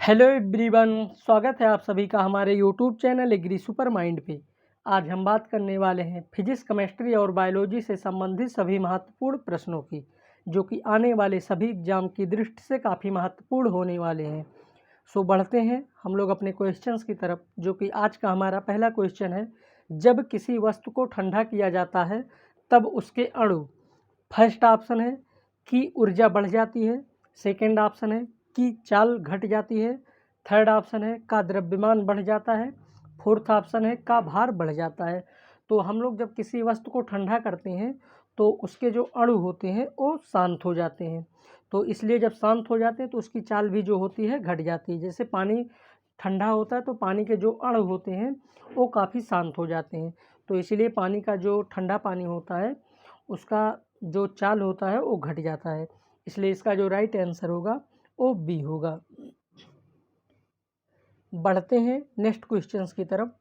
Hello everyone, स्वागत है आप सभी का हमारे YouTube channel agri super mind पे। आज हम बात करने वाले हैं फिजिक्स, केमिस्ट्री और बायोलॉजी से संबंधित सभी महत्वपूर्ण प्रश्नों की, जो कि आने वाले सभी एग्जाम की दृष्टि से काफ़ी महत्वपूर्ण होने वाले हैं। सो बढ़ते हैं हम लोग अपने क्वेश्चंस की तरफ, जो कि आज का हमारा पहला क्वेश्चन है। जब किसी वस्तु को ठंडा किया जाता है तब उसके अणु, फर्स्ट ऑप्शन है कि ऊर्जा बढ़ जाती है, सेकंड ऑप्शन है की चाल घट जाती है, थर्ड ऑप्शन है का द्रव्यमान बढ़ जाता है, फोर्थ ऑप्शन है का भार बढ़ जाता है। तो हम लोग जब किसी वस्तु को ठंडा करते हैं तो उसके जो अणु होते हैं वो शांत हो जाते हैं। तो इसलिए जब शांत हो जाते हैं तो उसकी चाल भी जो होती है घट जाती है। जैसे पानी ठंडा होता है तो पानी के जो अणु होते हैं वो काफ़ी शांत हो जाते हैं। तो इसलिए पानी का जो ठंडा पानी होता है उसका जो चाल होता है वो घट जाता है। इसलिए इसका जो राइट आंसर होगा वो बी होगा। बढ़ते हैं नेक्स्ट क्वेश्चंस की तरफ।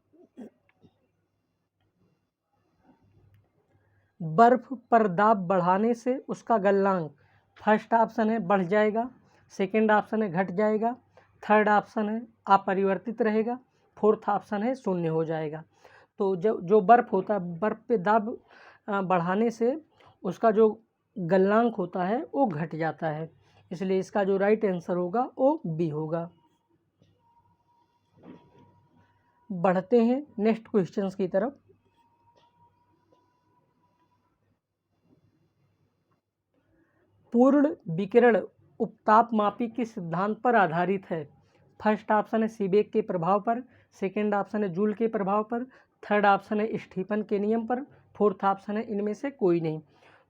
बर्फ पर दाब बढ़ाने से उसका गलनांक, फर्स्ट ऑप्शन है बढ़ जाएगा, सेकंड ऑप्शन है घट जाएगा, थर्ड ऑप्शन है अपरिवर्तित रहेगा, फोर्थ ऑप्शन है शून्य हो जाएगा। तो जो बर्फ़ होता है, बर्फ़ पे दाब बढ़ाने से उसका जो गलनांक होता है वो घट जाता है। इसलिए इसका जो राइट आंसर होगा वो बी होगा। बढ़ते हैं नेक्स्ट क्वेश्चंस की तरफ। पूर्ण विकिरण उपतापमापी के सिद्धांत पर आधारित है। फर्स्ट ऑप्शन है सीबेक के प्रभाव पर, सेकंड ऑप्शन है जूल के प्रभाव पर, थर्ड ऑप्शन है स्टीफन के नियम पर, फोर्थ ऑप्शन है इनमें से कोई नहीं।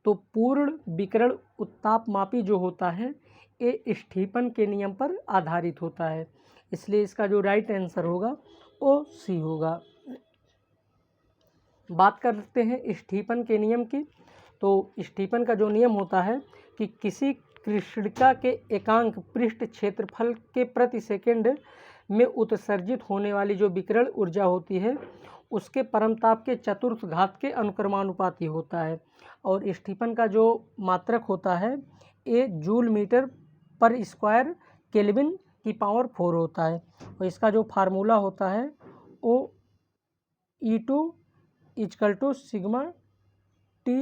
तो पूर्ण विकिरण उत्तापमापी जो होता है ये स्टीफन के नियम पर आधारित होता है। इसलिए इसका जो राइट आंसर होगा वो सी होगा। बात करते हैं स्टीफन के नियम की। तो स्टीफन का जो नियम होता है कि किसी कृष्णिका के एकांक पृष्ठ क्षेत्रफल के प्रति सेकंड में उत्सर्जित होने वाली जो विकिरण ऊर्जा होती है उसके परमताप के चतुर्थ घात के अनुक्रमानुपाती होता है। और स्टीफन का जो मात्रक होता है ये जूल मीटर पर स्क्वायर केल्विन की पावर 4 होता है। और इसका जो फार्मूला होता है वो E2 is equal to sigma T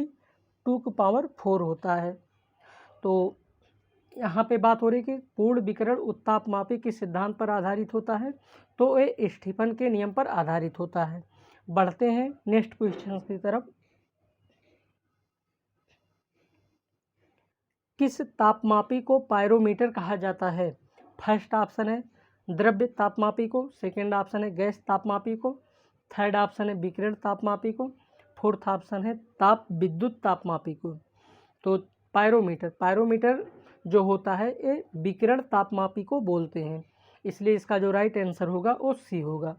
2 की पावर 4 होता है। तो यहाँ पे बात हो रही कि पूर्ण विकिरण उत्तापमापी के सिद्धांत पर आधारित होता है, तो ये स्टीफन के नियम पर आधारित होता है। बढ़ते हैं नेक्स्ट क्वेश्चन की तरफ। किस तापमापी को पायरोमीटर कहा जाता है? फर्स्ट ऑप्शन है द्रव्य तापमापी को, सेकंड ऑप्शन है गैस तापमापी को, थर्ड ऑप्शन है विकिरण तापमापी को, फोर्थ ऑप्शन है ताप विद्युत तापमापी को। तो पायरोमीटर जो होता है ये विकिरण तापमापी को बोलते हैं। इसलिए इसका जो राइट आंसर होगा वो सी होगा।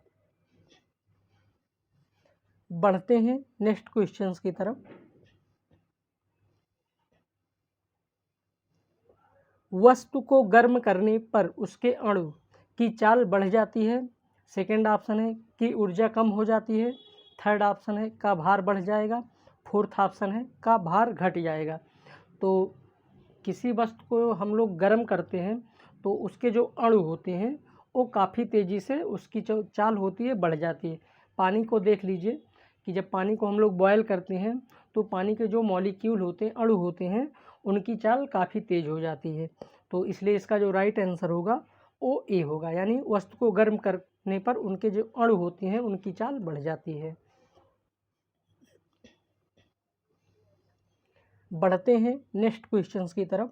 बढ़ते हैं नेक्स्ट क्वेश्चंस की तरफ। वस्तु को गर्म करने पर उसके अणु की चाल बढ़ जाती है, सेकंड ऑप्शन है कि ऊर्जा कम हो जाती है, थर्ड ऑप्शन है का भार बढ़ जाएगा, फोर्थ ऑप्शन है का भार घट जाएगा। तो किसी वस्तु को हम लोग गर्म करते हैं तो उसके जो अणु होते हैं वो काफ़ी तेज़ी से उसकी जो चाल होती है बढ़ जाती है। पानी को देख लीजिए कि जब पानी को हम लोग बॉयल करते हैं तो पानी के जो मॉलिक्यूल होते हैं, अणु होते हैं, उनकी चाल काफ़ी तेज़ हो जाती है। तो इसलिए इसका जो राइट आंसर होगा वो ए होगा, यानी वस्तु को गर्म करने पर उनके जो अणु होते हैं उनकी चाल बढ़ जाती है। बढ़ते हैं नेक्स्ट क्वेश्चंस की तरफ।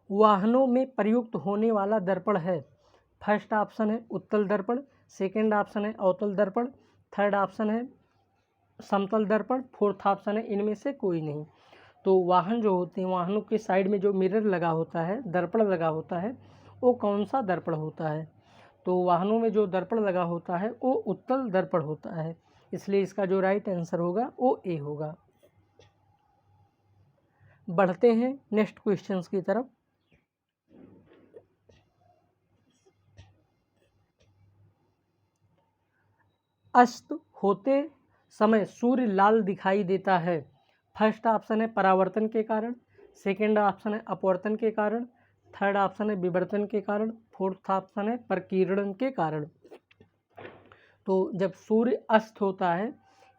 वाहनों में प्रयुक्त होने वाला दर्पण है। फर्स्ट ऑप्शन है उत्तल दर्पण, सेकंड ऑप्शन है अवतल दर्पण, थर्ड ऑप्शन है समतल दर्पण, फोर्थ ऑप्शन है इनमें से कोई नहीं। तो वाहन जो होते हैं, वाहनों के साइड में जो मिरर लगा होता है, दर्पण लगा होता है, वो कौन सा दर्पण होता है? तो वाहनों में जो दर्पण लगा होता है वो उत्तल दर्पण होता है। इसलिए इसका जो राइट आंसर होगा वो ए होगा। बढ़ते हैं नेक्स्ट क्वेश्चंस की तरफ। अस्त होते समय सूर्य लाल दिखाई देता है। फर्स्ट ऑप्शन है परावर्तन के कारण, सेकेंड ऑप्शन है अपवर्तन के कारण, थर्ड ऑप्शन है विवर्तन के कारण, फोर्थ ऑप्शन है प्रकीर्णन के कारण। तो जब सूर्य अस्त होता है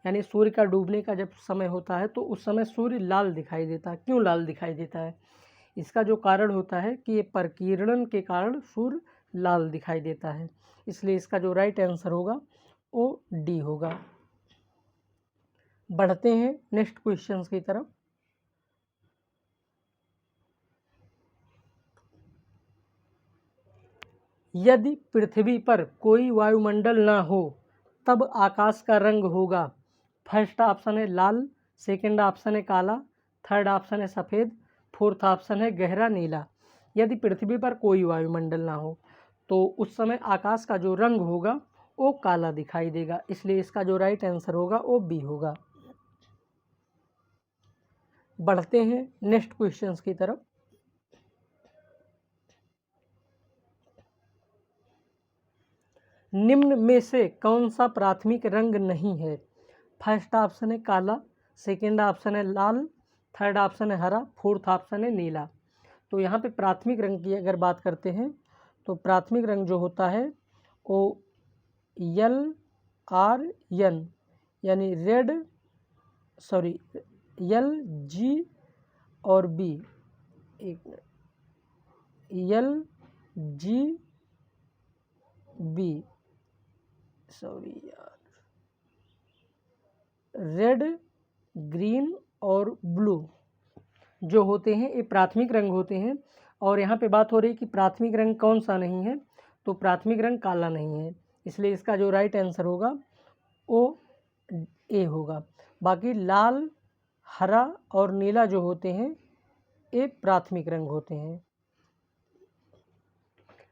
यानी सूर्य का डूबने का जब समय होता है तो उस समय सूर्य लाल दिखाई देता है। क्यों लाल दिखाई देता है? इसका जो कारण होता है कि ये प्रकीर्णन के कारण सूर्य लाल दिखाई देता है, इसलिए इसका जो राइट आंसर होगा वो डी होगा। बढ़ते हैं नेक्स्ट क्वेश्चंस की तरफ। यदि पृथ्वी पर कोई वायुमंडल ना हो तब आकाश का रंग होगा। फर्स्ट ऑप्शन है लाल, सेकंड ऑप्शन है काला, थर्ड ऑप्शन है सफ़ेद, फोर्थ ऑप्शन है गहरा नीला। यदि पृथ्वी पर कोई वायुमंडल ना हो तो उस समय आकाश का जो रंग होगा वो काला दिखाई देगा, इसलिए इसका जो राइट आंसर होगा वो बी होगा। बढ़ते हैं नेक्स्ट क्वेश्चंस की तरफ। निम्न में से कौन सा प्राथमिक रंग नहीं है? फर्स्ट ऑप्शन है काला, सेकंड ऑप्शन है लाल, थर्ड ऑप्शन है हरा, फोर्थ ऑप्शन है नीला। तो यहाँ पे प्राथमिक रंग की अगर बात करते हैं तो प्राथमिक रंग जो होता है वो एल आर एन यानी रेड, सॉरी एल जी और बी, एक एल जी बी, सॉरी यार, रेड, ग्रीन और ब्लू जो होते हैं ये प्राथमिक रंग होते हैं। और यहाँ पे बात हो रही है कि प्राथमिक रंग कौन सा नहीं है, तो प्राथमिक रंग काला नहीं है, इसलिए इसका जो राइट आंसर होगा वो ए होगा। बाकी लाल, हरा और नीला जो होते हैं ये प्राथमिक रंग होते हैं।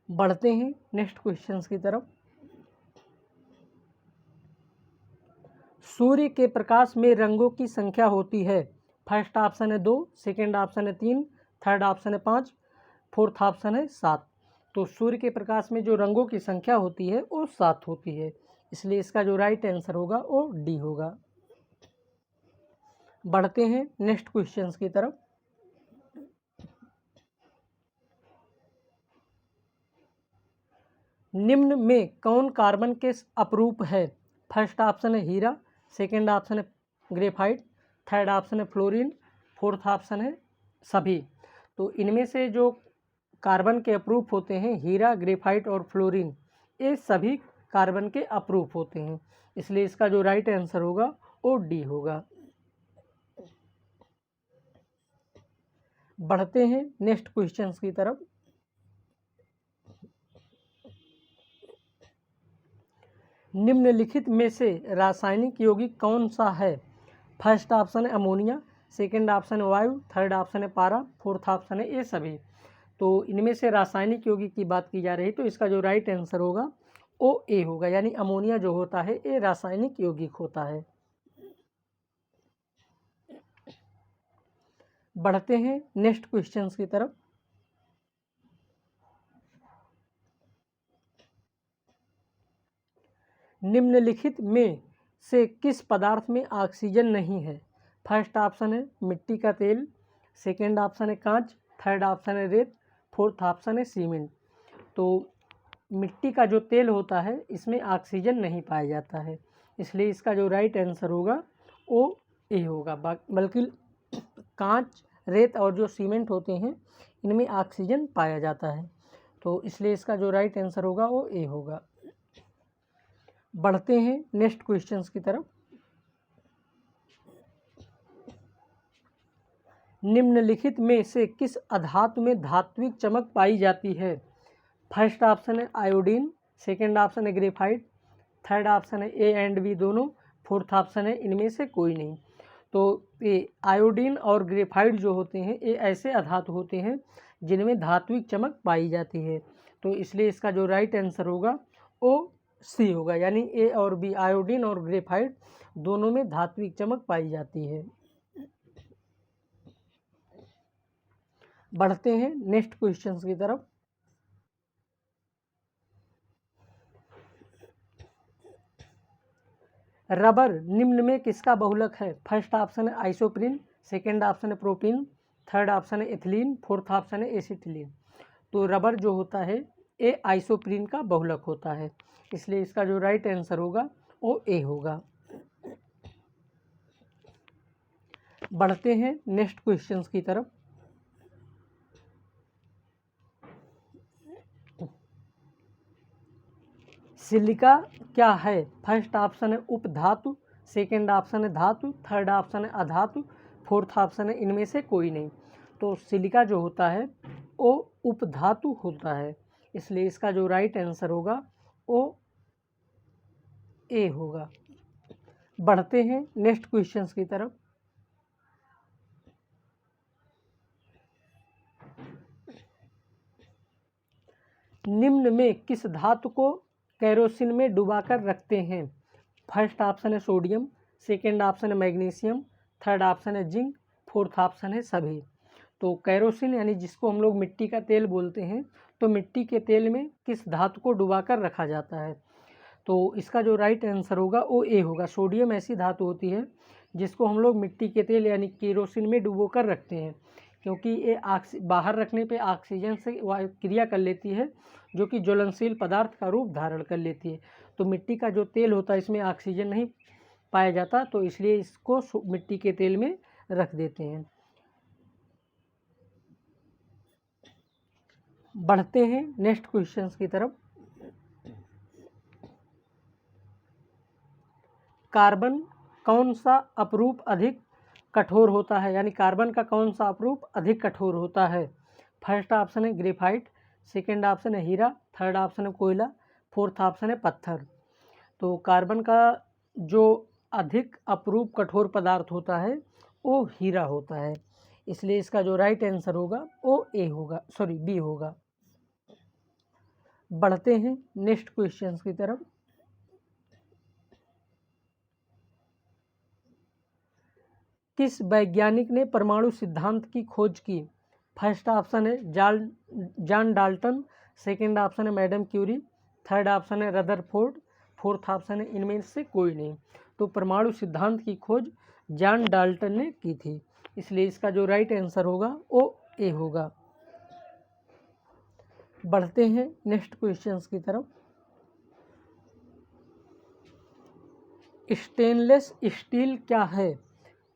बढ़ते हैं नेक्स्ट क्वेश्चंस की तरफ। सूर्य के प्रकाश में रंगों की संख्या होती है। फर्स्ट ऑप्शन है 2, सेकंड ऑप्शन है 3, थर्ड ऑप्शन है 5, फोर्थ ऑप्शन है 7। तो सूर्य के प्रकाश में जो रंगों की संख्या होती है वो 7 होती है, इसलिए इसका जो राइट आंसर होगा वो डी होगा। बढ़ते हैं नेक्स्ट क्वेश्चंस की तरफ। निम्न में कौन कार्बन के अपरूप है? फर्स्ट ऑप्शन है हीरा, सेकंड ऑप्शन है ग्रेफाइट, थर्ड ऑप्शन है फ्लोरीन, फोर्थ ऑप्शन है सभी। तो इनमें से जो कार्बन के अपरूप होते हैं हीरा, ग्रेफाइट और फ्लोरीन, ये सभी कार्बन के अपरूप होते हैं, इसलिए इसका जो राइट आंसर होगा वो डी होगा। बढ़ते हैं नेक्स्ट क्वेश्चंस की तरफ। निम्नलिखित में से रासायनिक यौगिक कौन सा है? फर्स्ट ऑप्शन है अमोनिया, सेकंड ऑप्शन है वायु, थर्ड ऑप्शन है पारा, फोर्थ ऑप्शन है ये सभी। तो इनमें से रासायनिक यौगिक की बात की जा रही है तो इसका जो राइट आंसर होगा वो ए होगा, यानी अमोनिया जो होता है ये रासायनिक यौगिक होता है। बढ़ते हैं नेक्स्ट क्वेश्चंस की तरफ। निम्नलिखित में से किस पदार्थ में ऑक्सीजन नहीं है? फर्स्ट ऑप्शन है मिट्टी का तेल, सेकंड ऑप्शन है कांच, थर्ड ऑप्शन है रेत, फोर्थ ऑप्शन है सीमेंट। तो मिट्टी का जो तेल होता है इसमें ऑक्सीजन नहीं पाया जाता है, इसलिए इसका जो राइट आंसर होगा वो ए होगा। बल्कि कांच, रेत और जो सीमेंट होते हैं इनमें ऑक्सीजन पाया जाता है, तो इसलिए इसका जो राइट आंसर होगा वो ए होगा। बढ़ते हैं नेक्स्ट क्वेश्चंस की तरफ। निम्नलिखित में से किस अधातु में धात्विक चमक पाई जाती है? फर्स्ट ऑप्शन है आयोडीन, सेकंड ऑप्शन है ग्रेफाइट, थर्ड ऑप्शन है ए एंड बी दोनों, फोर्थ ऑप्शन है इनमें से कोई नहीं। तो ये आयोडीन और ग्रेफाइट जो होते हैं ये ऐसे अधातु होते हैं जिनमें धात्विक चमक पाई जाती है, तो इसलिए इसका जो राइट आंसर होगा वो सी होगा, यानी ए और बी आयोडीन और ग्रेफाइट दोनों में धात्विक चमक पाई जाती है। बढ़ते हैं नेक्स्ट क्वेश्चंस की तरफ। रबर निम्न में किसका बहुलक है? फर्स्ट ऑप्शन है आइसोप्रीन, सेकंड ऑप्शन है प्रोपीन, थर्ड ऑप्शन है एथिलीन, फोर्थ ऑप्शन है एसिटिलीन। तो रबर जो होता है ये आइसोप्रीन का बहुलक होता है, इसलिए इसका जो राइट आंसर होगा वो ए होगा। बढ़ते हैं नेक्स्ट क्वेश्चंस की तरफ। सिलिका क्या है? फर्स्ट ऑप्शन है उपधातु, सेकंड ऑप्शन है धातु, थर्ड ऑप्शन है अधातु, फोर्थ ऑप्शन है इनमें से कोई नहीं। तो सिलिका जो होता है वो उपधातु होता है, इसलिए इसका जो राइट आंसर होगा वो ए होगा। बढ़ते हैं नेक्स्ट क्वेश्चंस की तरफ। निम्न में किस धातु को केरोसिन में डुबाकर रखते हैं? फर्स्ट ऑप्शन है सोडियम, सेकंड ऑप्शन है मैग्नीशियम, थर्ड ऑप्शन है जिंक, फोर्थ ऑप्शन है सभी। तो केरोसिन यानी जिसको हम लोग मिट्टी का तेल बोलते हैं, तो मिट्टी के तेल में किस धातु को डुबाकर रखा जाता है? तो इसका जो राइट आंसर होगा वो ए होगा। सोडियम ऐसी धातु होती है जिसको हम लोग मिट्टी के तेल यानी केरोसिन में डुबो कर रखते हैं, क्योंकि ये बाहर रखने पे ऑक्सीजन से क्रिया कर लेती है, जो कि ज्वलनशील पदार्थ का रूप धारण कर लेती है। तो मिट्टी का जो तेल होता है इसमें ऑक्सीजन नहीं पाया जाता, तो इसलिए इसको मिट्टी के तेल में रख देते हैं। बढ़ते हैं नेक्स्ट क्वेश्चंस की तरफ। कार्बन कौन सा अपरूप अधिक कठोर होता है? यानी कार्बन का कौन सा अपरूप अधिक कठोर होता है? फर्स्ट ऑप्शन है ग्रेफाइट, सेकंड ऑप्शन है हीरा, थर्ड ऑप्शन है कोयला, फोर्थ ऑप्शन है पत्थर। तो कार्बन का जो अधिक अपरूप कठोर पदार्थ होता है वो हीरा होता है, इसलिए इसका जो राइट आंसर होगा वो ए होगा, सॉरी बी होगा। बढ़ते हैं नेक्स्ट क्वेश्चंस की तरफ। किस वैज्ञानिक ने परमाणु सिद्धांत की खोज की? फर्स्ट ऑप्शन है जॉन डाल्टन, सेकंड ऑप्शन है मैडम क्यूरी, थर्ड ऑप्शन है रदरफोर्ड, फोर्थ ऑप्शन है इनमें से कोई नहीं। तो परमाणु सिद्धांत की खोज जॉन डाल्टन ने की थी, इसलिए इसका जो राइट आंसर होगा वो ए होगा। बढ़ते हैं नेक्स्ट क्वेश्चंस की तरफ। स्टेनलेस स्टील क्या है?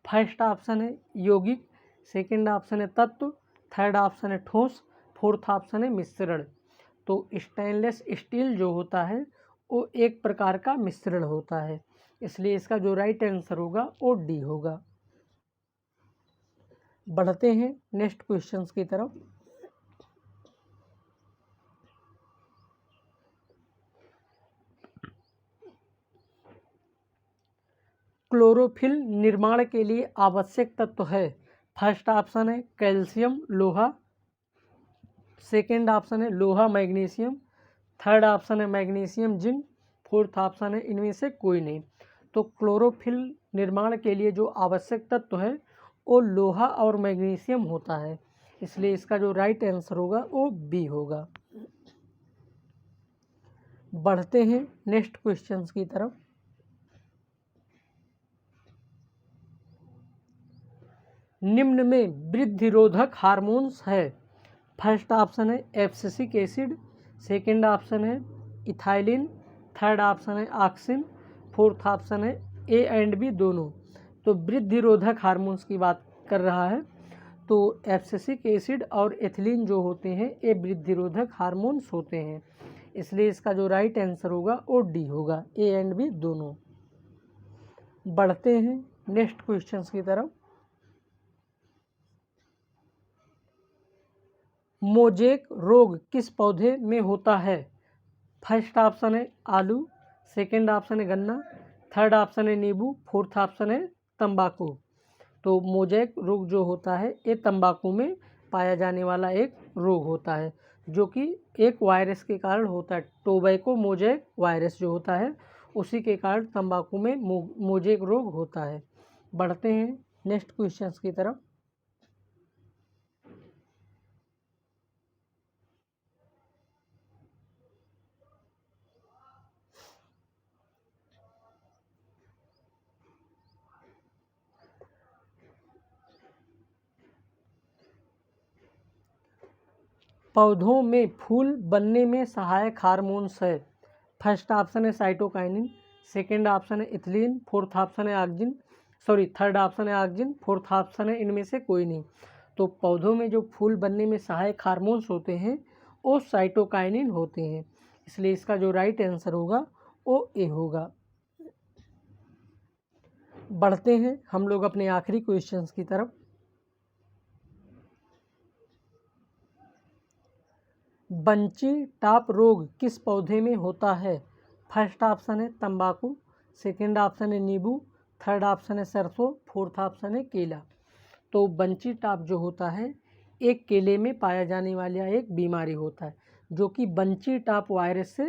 फर्स्ट ऑप्शन है यौगिक, सेकंड ऑप्शन है तत्व, थर्ड ऑप्शन है ठोस, फोर्थ ऑप्शन है मिश्रण। तो स्टेनलेस स्टील जो होता है वो एक प्रकार का मिश्रण होता है, इसलिए इसका जो राइट आंसर होगा वो डी होगा। बढ़ते हैं नेक्स्ट क्वेश्चंस की तरफ। क्लोरोफिल निर्माण के लिए आवश्यक तत्व है। फर्स्ट ऑप्शन है कैल्शियम लोहा, सेकेंड ऑप्शन है लोहा मैग्नीशियम, थर्ड ऑप्शन है मैग्नीशियम जिंक, फोर्थ ऑप्शन है इनमें से कोई नहीं। तो क्लोरोफिल निर्माण के लिए जो आवश्यक तत्व है वो लोहा और मैग्नीशियम होता है, इसलिए इसका जो राइट आंसर होगा वो बी होगा। बढ़ते हैं नेक्स्ट क्वेश्चंस की तरफ। निम्न में वृद्धिरोधक हार्मोन्स है। फर्स्ट ऑप्शन है एब्सिसिक एसिड, सेकंड ऑप्शन है इथाइलिन, थर्ड ऑप्शन है ऑक्सिन, फोर्थ ऑप्शन है ए एंड बी दोनों। तो वृद्धिरोधक हार्मोन्स की बात कर रहा है, तो एब्सिसिक एसिड और एथिलीन जो होते हैं ये वृद्धिरोधक हार्मोन्स होते हैं, इसलिए इसका जो राइट आंसर होगा वो डी होगा, ए एंड बी दोनों। बढ़ते हैं नेक्स्ट क्वेश्चंस की तरफ। मोजेक रोग किस पौधे में होता है? फर्स्ट ऑप्शन है आलू, सेकंड ऑप्शन है गन्ना, थर्ड ऑप्शन है नींबू, फोर्थ ऑप्शन है तंबाकू। तो मोजेक रोग जो होता है ये तंबाकू में पाया जाने वाला एक रोग होता है, जो कि एक वायरस के कारण होता है। टोबैको मोजेक वायरस जो होता है उसी के कारण तंबाकू में मोजेक रोग होता है। बढ़ते हैं नेक्स्ट क्वेश्चंस की तरफ। पौधों में फूल बनने में सहायक हार्मोन्स है। फर्स्ट ऑप्शन है साइटोकाइनिन, सेकेंड ऑप्शन है इथिलीन, फोर्थ ऑप्शन है ऑक्जिन, थर्ड ऑप्शन है ऑक्जिन, फोर्थ ऑप्शन है इनमें से कोई नहीं। तो पौधों में जो फूल बनने में सहायक हार्मोन्स होते हैं वो साइटोकाइनिन होते हैं, इसलिए इसका जो राइट आंसर होगा वो ए होगा। बढ़ते हैं हम लोग अपने आखिरी क्वेश्चंस की तरफ। बंची टॉप रोग किस पौधे में होता है? फर्स्ट ऑप्शन है तंबाकू, सेकंड ऑप्शन है नींबू, थर्ड ऑप्शन है सरसों, फोर्थ ऑप्शन है केला। तो बंची टॉप जो होता है एक केले में पाया जाने वाला एक बीमारी होता है जो कि बंची टॉप वायरस से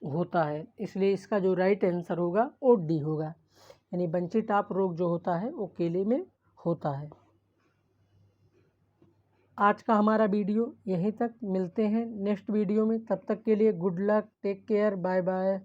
होता है, इसलिए इसका जो राइट आंसर होगा वो डी होगा, यानी बंची टॉप रोग जो होता है वो केले में होता है। आज का हमारा वीडियो यहीं तक, मिलते हैं नेक्स्ट वीडियो में, तब तक के लिए good luck, take care, bye bye.